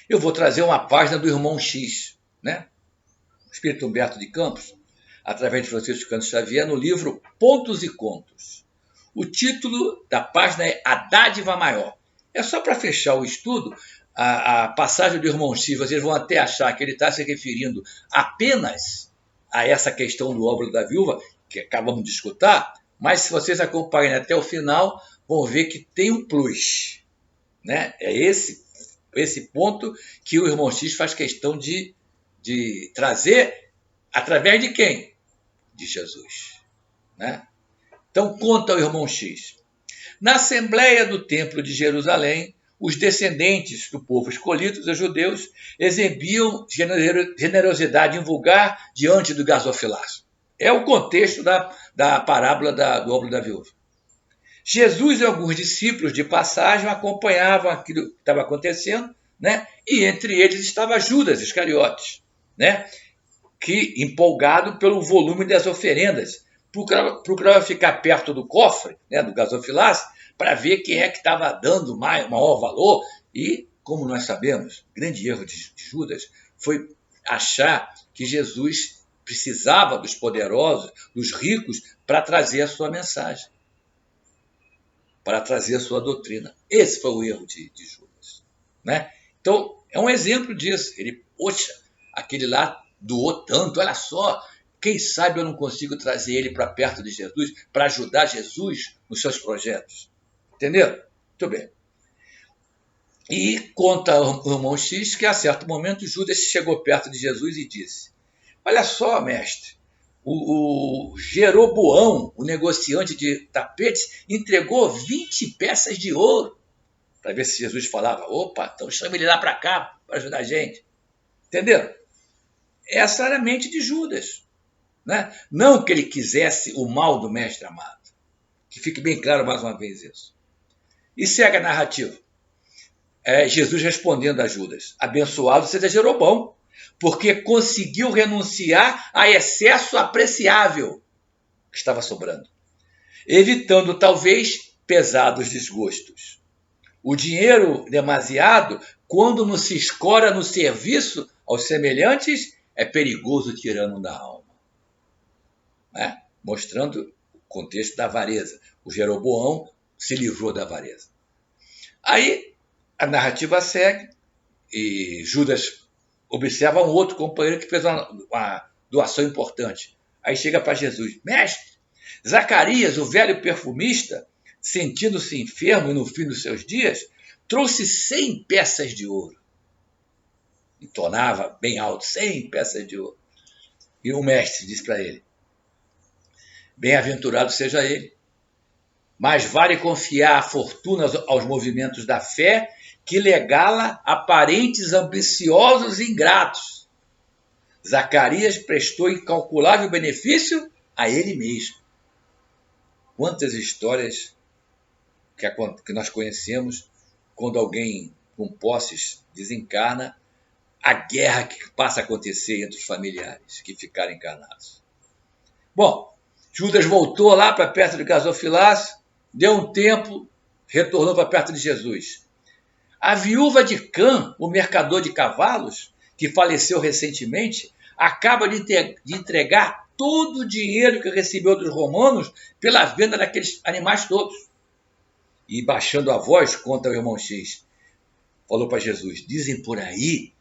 eu vou trazer uma página do Irmão X, né? O Espírito Humberto de Campos, através de Francisco Cândido Xavier, no livro Pontos e Contos. O título da página é A Dádiva Maior. É só para fechar o estudo, a passagem do Irmão X, vocês vão até achar que ele está se referindo apenas a essa questão do óbolo da viúva, que acabamos de escutar, mas se vocês acompanharem até o final, vão ver que tem um plus. Né? É esse esse ponto que o irmão X faz questão de trazer através de quem? De Jesus. Né? Então, conta o irmão X. Na Assembleia do Templo de Jerusalém, os descendentes do povo escolhido, os judeus, exibiam generosidade invulgar diante do gasofilaço. É o contexto da parábola do obro da viúva. Jesus e alguns discípulos de passagem acompanhavam aquilo que estava acontecendo, né? E entre eles estava Judas Iscariotes, né? Que, empolgado pelo volume das oferendas, procurava ficar perto do cofre, né, do gasofilaço, para ver quem é que estava dando maior valor. E, como nós sabemos, o grande erro de Judas foi achar que Jesus precisava dos poderosos, dos ricos, para trazer a sua mensagem, para trazer a sua doutrina. Esse foi o erro de Judas. Né? Então, é um exemplo disso. Ele, poxa, aquele lá doou tanto, olha só, quem sabe eu não consigo trazer ele para perto de Jesus, para ajudar Jesus nos seus projetos. Entendeu? Muito bem. E conta o irmão X que, a certo momento, Judas chegou perto de Jesus e disse: olha só, mestre, o Jeroboão, o negociante de tapetes, entregou 20 peças de ouro. Para ver se Jesus falava: opa, então chama ele lá para cá para ajudar a gente. Entendeu? Essa era a mente de Judas. Né? Não que ele quisesse o mal do mestre amado. Que fique bem claro mais uma vez isso. E segue a narrativa. Jesus respondendo a Judas: abençoado seja Jeroboão, porque conseguiu renunciar a excesso apreciável que estava sobrando, evitando talvez pesados desgostos. O dinheiro demasiado, quando não se escora no serviço aos semelhantes, é perigoso tirano da alma. Né? Mostrando o contexto da avareza. O Jeroboão se livrou da avareza. Aí a narrativa segue e Judas observa um outro companheiro que fez uma doação importante. Aí chega para Jesus: mestre, Zacarias, o velho perfumista, sentindo-se enfermo e no fim dos seus dias, trouxe 100 peças de ouro. Entonava bem alto: 100 peças de ouro. E o mestre diz para ele: bem-aventurado seja ele, mas vale confiar a fortuna aos movimentos da fé que legá-la a parentes ambiciosos e ingratos. Zacarias prestou incalculável benefício a ele mesmo. Quantas histórias que nós conhecemos quando alguém com posses desencarna, a guerra que passa a acontecer entre os familiares que ficaram encarnados. Bom, Judas voltou lá para perto de gasofilaço, deu um tempo, retornou para perto de Jesus. A viúva de Cã, o mercador de cavalos, que faleceu recentemente, acaba de entregar todo o dinheiro que recebeu dos romanos pela venda daqueles animais todos. E baixando a voz, conta o irmão X, falou para Jesus: dizem por aí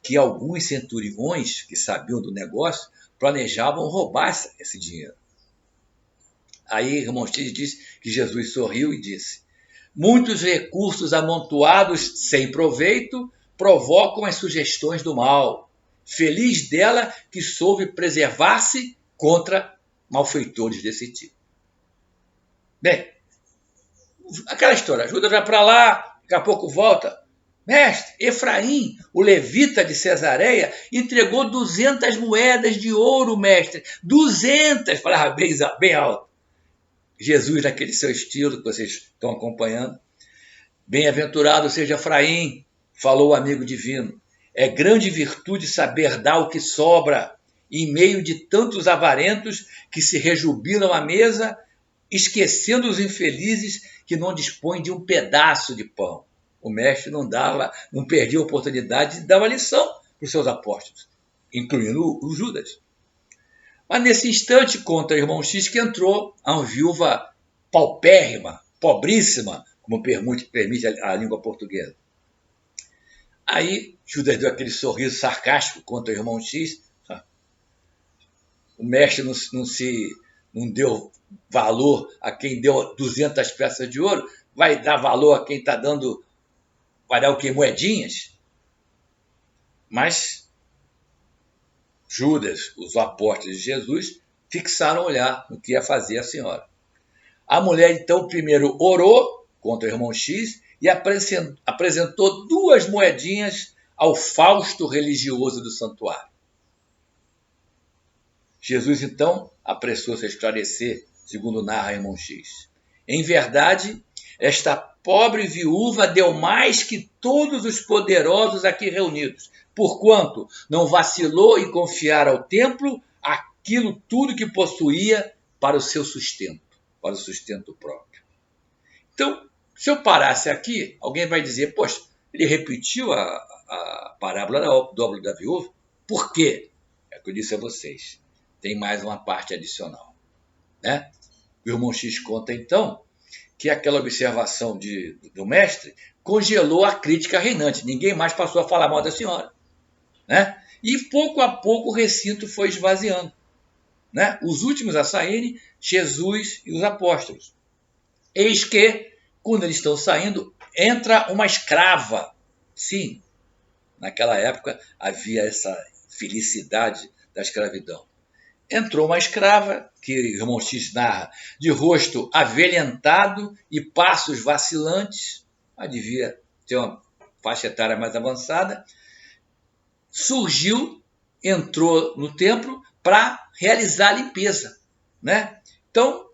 que alguns centuriões que sabiam do negócio planejavam roubar esse dinheiro. Aí o irmão X diz que Jesus sorriu e disse: muitos recursos amontoados sem proveito provocam as sugestões do mal. Feliz dela que soube preservar-se contra malfeitores desse tipo. Bem, aquela história, Judas vai para lá, daqui a pouco volta. Mestre, Efraim, o levita de Cesareia, entregou 200 moedas de ouro, mestre. 200, falava bem alto. Jesus, naquele seu estilo que vocês estão acompanhando. Bem-aventurado seja Efraim, falou o amigo divino. É grande virtude saber dar o que sobra, em meio de tantos avarentos que se rejubilam à mesa, esquecendo os infelizes que não dispõem de um pedaço de pão. O mestre não perdia a oportunidade de dar uma lição para os seus apóstolos, incluindo o Judas. Mas nesse instante, conta o irmão X que entrou uma viúva paupérrima, pobríssima, como permite a língua portuguesa. Aí Judas deu aquele sorriso sarcástico contra o irmão X. O mestre não deu valor a quem deu 200 peças de ouro, vai dar valor a quem está dando vai dar o quê? Moedinhas? Mas Judas, os apóstolos de Jesus, fixaram o olhar no que ia fazer a senhora. A mulher, então, primeiro orou contra o irmão X e apresentou 2 moedinhas ao fausto religioso do santuário. Jesus, então, apressou-se a esclarecer, segundo narra irmão X. Em verdade, esta pobre viúva deu mais que todos os poderosos aqui reunidos, porquanto não vacilou em confiar ao templo aquilo tudo que possuía para o seu sustento, para o sustento próprio. Então, se eu parasse aqui, alguém vai dizer, poxa, ele repetiu a parábola da obra da viúva? Por quê? É o que eu disse a vocês. Tem mais uma parte adicional, né? O irmão X conta, então, que aquela observação do mestre congelou a crítica reinante. Ninguém mais passou a falar mal da senhora, né? E pouco a pouco o recinto foi esvaziando, né? Os últimos a saírem, Jesus e os apóstolos. Eis que, quando eles estão saindo, entra uma escrava. Sim, naquela época havia essa felicidade da escravidão. Entrou uma escrava, que o irmão X narra, de rosto avelhentado e passos vacilantes, mas devia ter uma faixa etária mais avançada, surgiu, entrou no templo para realizar a limpeza, né? Então,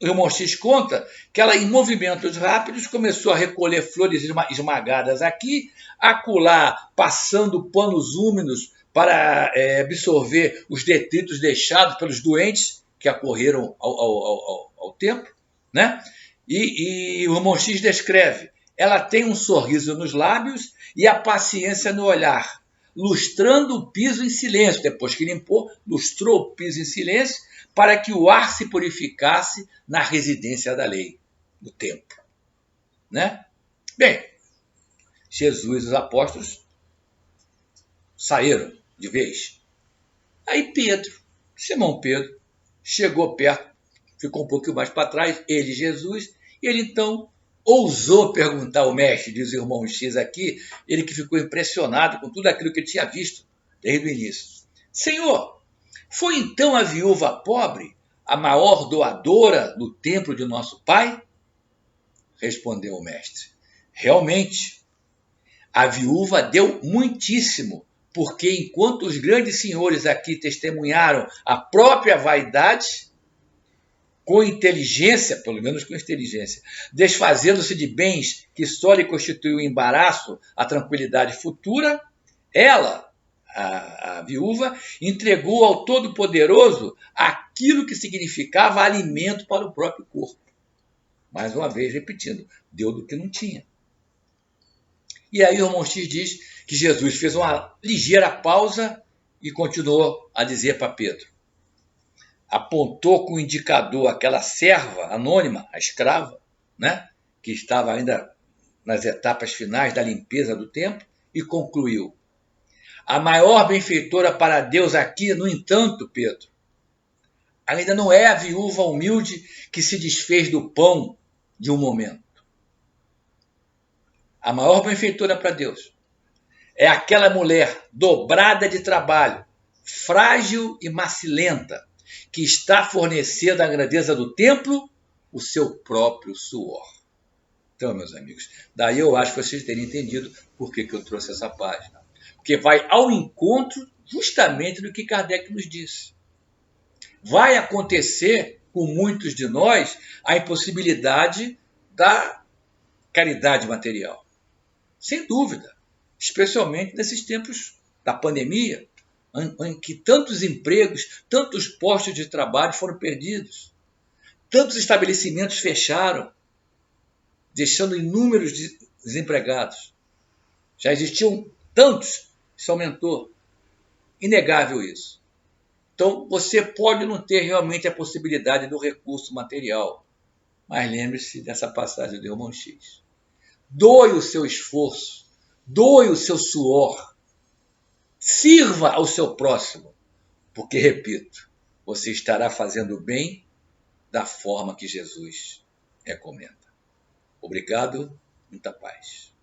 o irmão X conta que ela, em movimentos rápidos, começou a recolher flores esmagadas aqui, acolá, passando panos úmidos para absorver os detritos deixados pelos doentes que acorreram ao templo, né? E o irmão X descreve, ela tem um sorriso nos lábios e a paciência no olhar, lustrando o piso em silêncio. Depois que limpou, lustrou o piso em silêncio para que o ar se purificasse na residência da lei, no templo, né? Bem, Jesus e os apóstolos saíram de vez. Aí Pedro, Simão Pedro, chegou perto, ficou um pouquinho mais para trás, ele, Jesus, e ele então ousou perguntar ao mestre, diz o irmão X aqui, ele que ficou impressionado com tudo aquilo que ele tinha visto desde o início. Senhor, foi então a viúva pobre a maior doadora do templo de nosso Pai? Respondeu o mestre. Realmente, a viúva deu muitíssimo, porque enquanto os grandes senhores aqui testemunharam a própria vaidade, com inteligência, pelo menos com inteligência, desfazendo-se de bens que só lhe constituíam embaraço à tranquilidade futura, ela, a viúva, entregou ao Todo-Poderoso aquilo que significava alimento para o próprio corpo. Mais uma vez, repetindo, deu do que não tinha. E aí o irmão X diz que Jesus fez uma ligeira pausa e continuou a dizer para Pedro. Apontou com o indicador aquela serva anônima, a escrava, né, que estava ainda nas etapas finais da limpeza do templo, e concluiu. A maior benfeitora para Deus aqui, no entanto, Pedro, ainda não é a viúva humilde que se desfez do pão de um momento. A maior benfeitora para Deus é aquela mulher dobrada de trabalho, frágil e macilenta, que está fornecendo à grandeza do templo o seu próprio suor. Então, meus amigos, daí eu acho que vocês teriam entendido por que eu trouxe essa página. Porque vai ao encontro justamente do que Kardec nos disse. Vai acontecer com muitos de nós a impossibilidade da caridade material. Sem dúvida. Especialmente nesses tempos da pandemia, em que tantos empregos, tantos postos de trabalho foram perdidos. Tantos estabelecimentos fecharam, deixando inúmeros desempregados. Já existiam tantos, isso aumentou. Inegável isso. Então, você pode não ter realmente a possibilidade do recurso material, mas lembre-se dessa passagem do irmão X. Doe o seu esforço, doe o seu suor, sirva ao seu próximo, porque, repito, você estará fazendo o bem da forma que Jesus recomenda. Obrigado, muita paz.